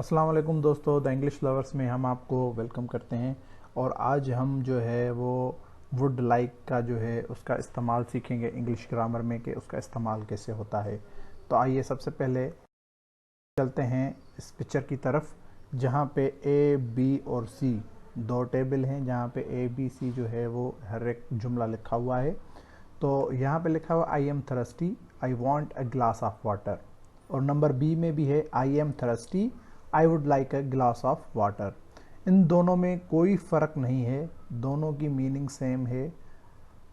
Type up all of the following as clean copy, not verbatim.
अस्सलाम वालेकुम दोस्तों, द इंग्लिश लवर्स में हम आपको वेलकम करते हैं। और आज हम जो है वो वुड लाइक का जो है उसका इस्तेमाल सीखेंगे इंग्लिश ग्रामर में कि उसका इस्तेमाल कैसे होता है। तो आइए सबसे पहले चलते हैं इस पिक्चर की तरफ जहाँ पे ए बी और सी दो टेबल हैं, जहाँ पे ए बी सी जो है वो हर एक जुमला लिखा हुआ है। तो यहाँ पे लिखा हुआ I am thirsty, I want a glass of water. और नंबर बी में भी है I am thirsty, I would like a glass of water. इन दोनों में कोई फ़र्क नहीं है, दोनों की मीनिंग सेम है।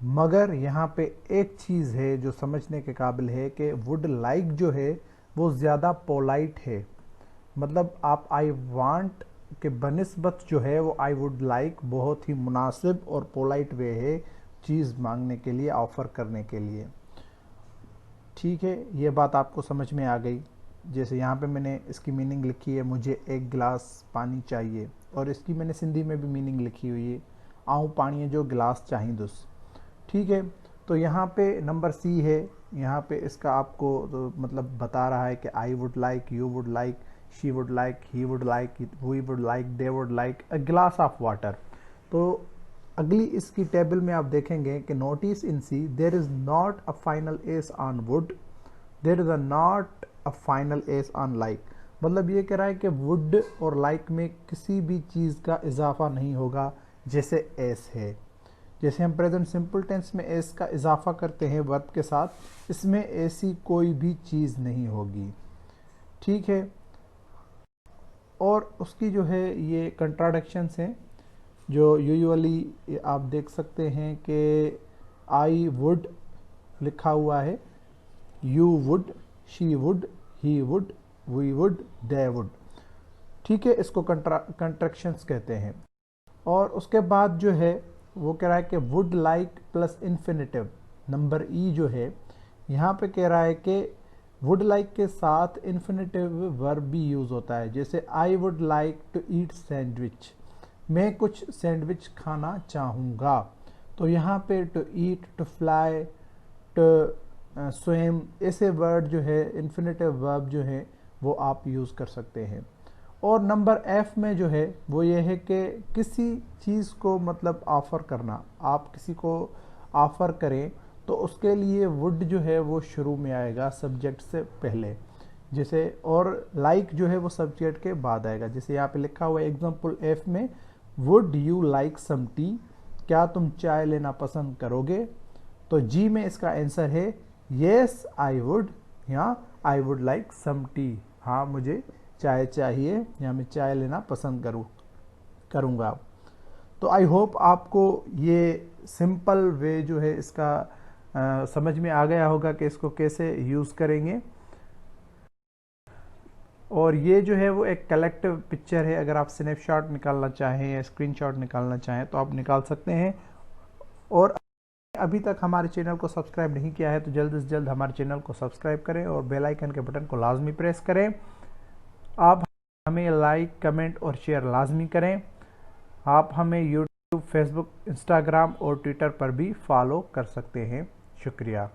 मगर यहाँ पे एक चीज़ है जो समझने के काबिल है कि वुड लाइक जो है वो ज़्यादा पोलाइट है। मतलब आप आई वांट के बनिस्बत जो है वो आई वुड लाइक बहुत ही मुनासिब और पोलाइट वे है चीज़ मांगने के लिए, ऑफ़र करने के लिए। ठीक है, ये बात आपको समझ में आ गई। जैसे यहाँ पे मैंने इसकी मीनिंग लिखी है, मुझे एक गिलास पानी चाहिए, और इसकी मैंने सिंधी में भी मीनिंग लिखी हुई है, आऊँ पानी जो गिलास चाहिए दुस। ठीक है, तो यहाँ पे नंबर सी है, यहाँ पे इसका आपको तो मतलब बता रहा है कि I would like, you would like, she would like, he would like, we would like, they would like a glass of water. तो अगली इसकी टेबल में आप देखेंगे कि notice in C there is not a final S on would, there is a not a final S on like. मतलब ये कह रहा है कि वुड और लाइक में किसी भी चीज़ का इजाफा नहीं होगा जैसे एस है। जैसे हम प्रेजेंट सिंपल टेंस में एस का इजाफा करते हैं वर्ब के साथ, इसमें ऐसी कोई भी चीज़ नहीं होगी। ठीक है, और उसकी जो है ये कंट्राडिक्शंस हैं जो यूजुअली आप देख सकते हैं कि आई वुड लिखा हुआ है, you would, she would, he would, we would, they would. ठीक है, इसको कंट्रैक्शंस कहते हैं। और उसके बाद जो है वो कह रहा है कि would like plus infinitive, number ई जो है यहाँ पे कह रहा है कि वुड लाइक के साथ इन्फिनेटिव वर्ब भी यूज़ होता है। जैसे I would like to eat sandwich, मैं कुछ सैंडविच खाना चाहूँगा। तो यहाँ पे to eat, to fly, to swim, ऐसे वर्ड जो है इन्फिनेटिव वर्ब जो है वो आप यूज़ कर सकते हैं। और नंबर एफ में जो है वो ये है कि किसी चीज़ को मतलब ऑफ़र करना, आप किसी को ऑफ़र करें तो उसके लिए वुड जो है वो शुरू में आएगा सब्जेक्ट से पहले, जैसे, और लाइक जो है वो सब्जेक्ट के बाद आएगा। जैसे यहाँ पे लिखा हुआ है एग्जाम्पल एफ में, would you like some tea, क्या तुम चाय लेना पसंद करोगे। तो जी में इसका आंसर है येस आई वुड, या I would like some tea, हाँ मुझे चाय चाहिए या मैं चाय लेना पसंद करूँगा। तो आई होप आपको ये सिंपल वे जो है इसका समझ में आ गया होगा कि इसको कैसे यूज़ करेंगे। और ये जो है वो एक कलेक्टिव पिक्चर है, अगर आप स्नैपशॉट निकालना चाहें या स्क्रीनशॉट निकालना चाहें तो आप निकाल सकते हैं। और अभी तक हमारे चैनल को सब्सक्राइब नहीं किया है तो जल्द से जल्द हमारे चैनल को सब्सक्राइब करें और बेल आइकन के बटन को लाजमी प्रेस करें। आप हमें लाइक, कमेंट और शेयर लाजमी करें। आप हमें यूट्यूब, फेसबुक, इंस्टाग्राम और ट्विटर पर भी फॉलो कर सकते हैं। शुक्रिया।